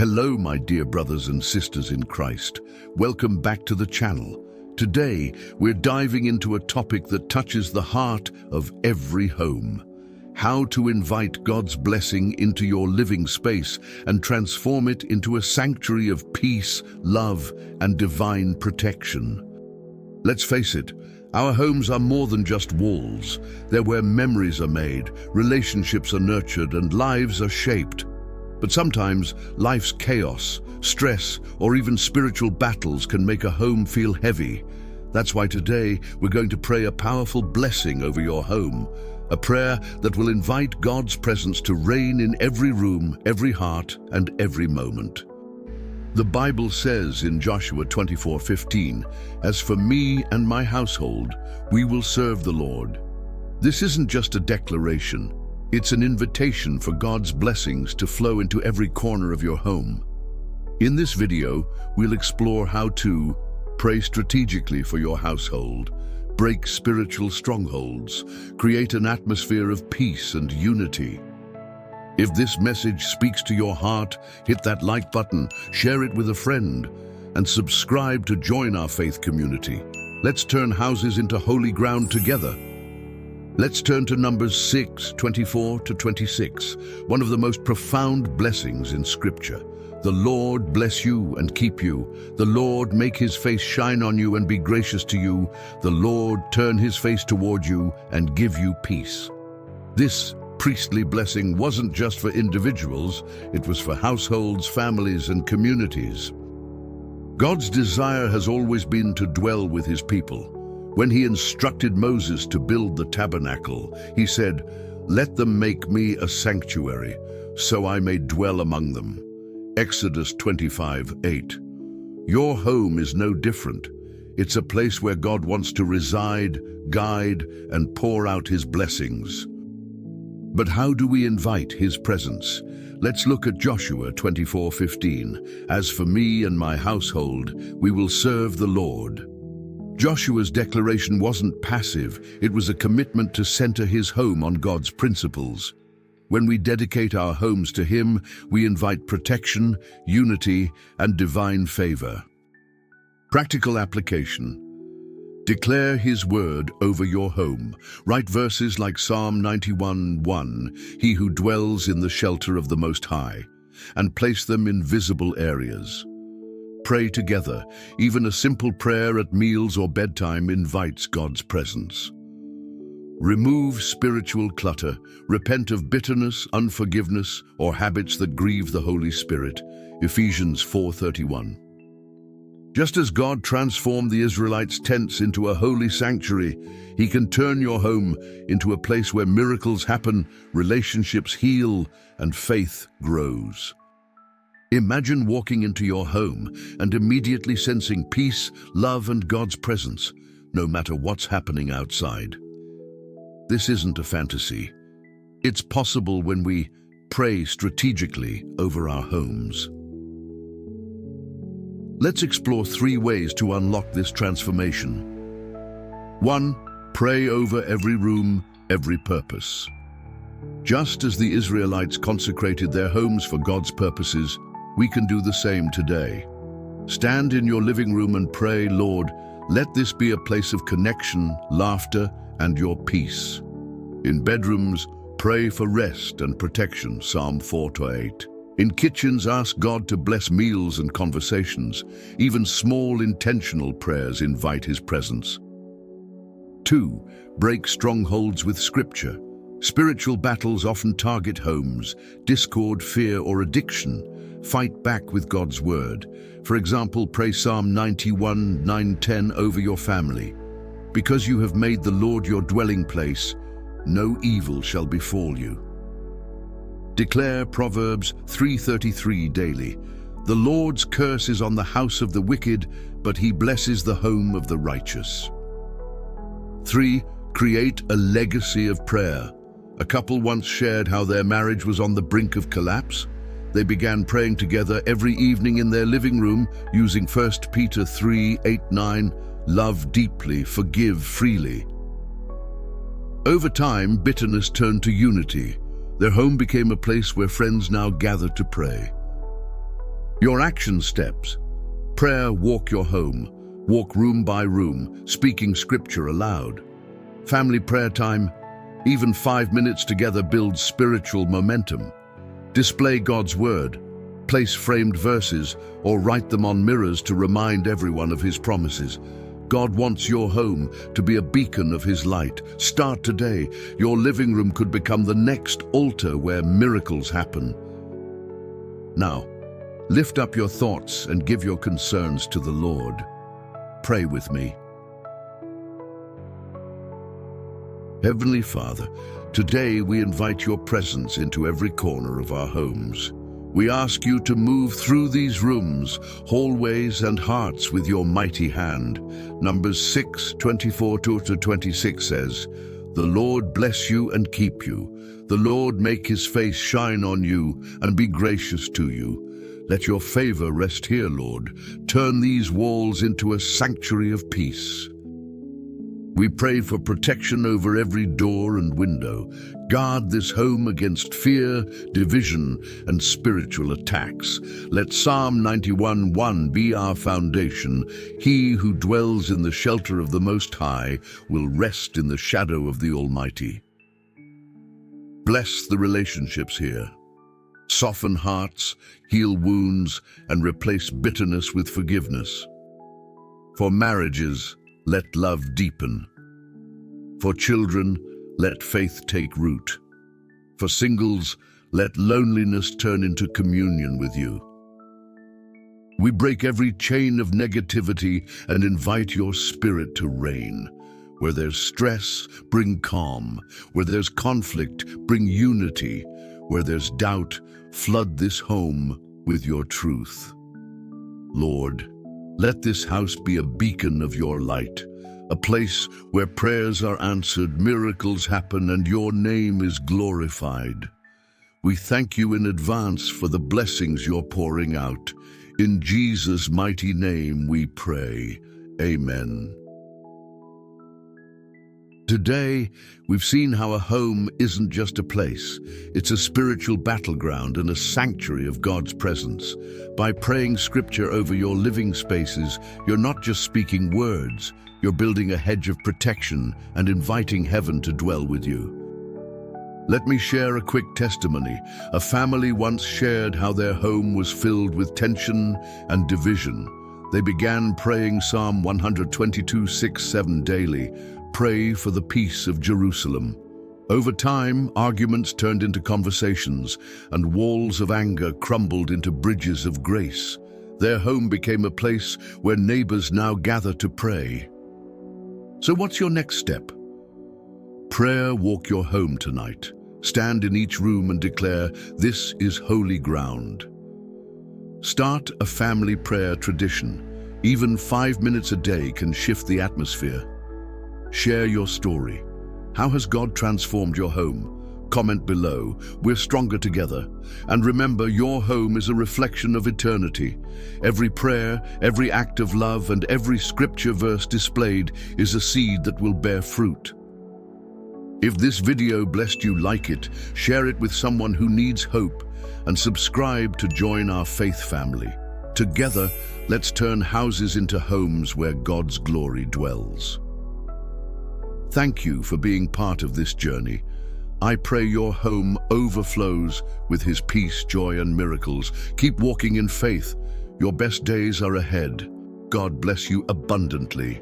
Hello, my dear brothers and sisters in Christ. Welcome back to the channel. Today, we're diving into a topic that touches the heart of every home. How to invite God's blessing into your living space and transform it into a sanctuary of peace, love, and divine protection. Let's face it, our homes are more than just walls. They're where memories are made, relationships are nurtured, and lives are shaped. But sometimes life's chaos, stress, or even spiritual battles can make a home feel heavy. That's why today we're going to pray a powerful blessing over your home, a prayer that will invite God's presence to reign in every room, every heart, and every moment. The Bible says in Joshua 24:15, "As for me and my household, we will serve the Lord." This isn't just a declaration. It's an invitation for God's blessings to flow into every corner of your home. In this video, we'll explore how to pray strategically for your household, break spiritual strongholds, create an atmosphere of peace and unity. If this message speaks to your heart, hit that like button, share it with a friend, and subscribe to join our faith community. Let's turn houses into holy ground together. Let's turn to Numbers 6:24-26, one of the most profound blessings in Scripture. The Lord bless you and keep you. The Lord make his face shine on you and be gracious to you. The Lord turn his face toward you and give you peace. This priestly blessing wasn't just for individuals, it was for households, families, and communities. God's desire has always been to dwell with his people. When he instructed Moses to build the tabernacle, he said, "Let them make me a sanctuary, so I may dwell among them." Exodus 25:8. Your home is no different. It's a place where God wants to reside, guide, and pour out his blessings. But how do we invite his presence? Let's look at Joshua 24:15. "As for me and my household, we will serve the Lord." Joshua's declaration wasn't passive, it was a commitment to center his home on God's principles. When we dedicate our homes to him, we invite protection, unity, and divine favor. Practical application. Declare his word over your home. Write verses like Psalm 91:1, "He who dwells in the shelter of the Most High," and place them in visible areas. Pray together. Even a simple prayer at meals or bedtime invites God's presence. Remove spiritual clutter. Repent of bitterness, unforgiveness, or habits that grieve the Holy Spirit. Ephesians 4:31. Just as God transformed the Israelites' tents into a holy sanctuary, he can turn your home into a place where miracles happen, relationships heal, and faith grows. Imagine walking into your home and immediately sensing peace, love, and God's presence, no matter what's happening outside. This isn't a fantasy. It's possible when we pray strategically over our homes. Let's explore 3 ways to unlock this transformation. 1. Pray over every room, every purpose. Just as the Israelites consecrated their homes for God's purposes, we can do the same today. Stand in your living room and pray, "Lord, let this be a place of connection, laughter, and your peace." In bedrooms, pray for rest and protection, Psalm 4:8. In kitchens, ask God to bless meals and conversations. Even small intentional prayers invite his presence. 2. Break strongholds with Scripture. Spiritual battles often target homes, discord, fear, or addiction. Fight back with God's word. For example, pray Psalm 91:9-10 over your family. "Because you have made the Lord your dwelling place, no evil shall befall you." Declare Proverbs 3:33 daily. "The Lord's curse is on the house of the wicked, but he blesses the home of the righteous." 3. Create a legacy of prayer. A couple once shared how their marriage was on the brink of collapse. They began praying together every evening in their living room using 1 Peter 3:8-9, "Love deeply, forgive freely." Over time, bitterness turned to unity. Their home became a place where friends now gathered to pray. Your action steps. Prayer, walk your home. Walk room by room, speaking scripture aloud. Family prayer time. Even 5 minutes together builds spiritual momentum. Display God's word. Place framed verses or write them on mirrors to remind everyone of his promises. God wants your home to be a beacon of his light. Start today. Your living room could become the next altar where miracles happen. Now, lift up your thoughts and give your concerns to the Lord. Pray with me. Heavenly Father, today we invite your presence into every corner of our homes. We ask you to move through these rooms, hallways, and hearts with your mighty hand. Numbers 6:24-26 says, "The Lord bless you and keep you. The Lord make his face shine on you and be gracious to you. Let your favor rest here, Lord. Turn these walls into a sanctuary of peace." We pray for protection over every door and window. Guard this home against fear, division, and spiritual attacks. Let Psalm 91:1 be our foundation. He who dwells in the shelter of the Most High will rest in the shadow of the Almighty. Bless the relationships here. Soften hearts, heal wounds, and replace bitterness with forgiveness. For marriages, let love deepen. For children, let faith take root. For singles, let loneliness turn into communion with you. We break every chain of negativity and invite your spirit to reign. Where there's stress, bring calm. Where there's conflict, bring unity. Where there's doubt, flood this home with your truth. Lord, let this house be a beacon of your light, a place where prayers are answered, miracles happen, and your name is glorified. We thank you in advance for the blessings you're pouring out. In Jesus' mighty name we pray. Amen. Today, we've seen how a home isn't just a place. It's a spiritual battleground and a sanctuary of God's presence. By praying scripture over your living spaces, you're not just speaking words, you're building a hedge of protection and inviting heaven to dwell with you. Let me share a quick testimony. A family once shared how their home was filled with tension and division. They began praying Psalm 122:6-7 daily. Pray for the peace of Jerusalem. Over time, arguments turned into conversations, and walls of anger crumbled into bridges of grace. Their home became a place where neighbors now gather to pray. So what's your next step? Prayer, walk your home tonight. Stand in each room and declare, "This is holy ground." Start a family prayer tradition. Even 5 minutes a day can shift the atmosphere. Share your story. How has God transformed your home? Comment below. We're stronger together. And remember, your home is a reflection of eternity. Every prayer, every act of love, and every scripture verse displayed is a seed that will bear fruit. If this video blessed you, like it, share it with someone who needs hope, and subscribe to join our faith family. Together, let's turn houses into homes where God's glory dwells. Thank you for being part of this journey. I pray your home overflows with his peace, joy, and miracles. Keep walking in faith. Your best days are ahead. God bless you abundantly.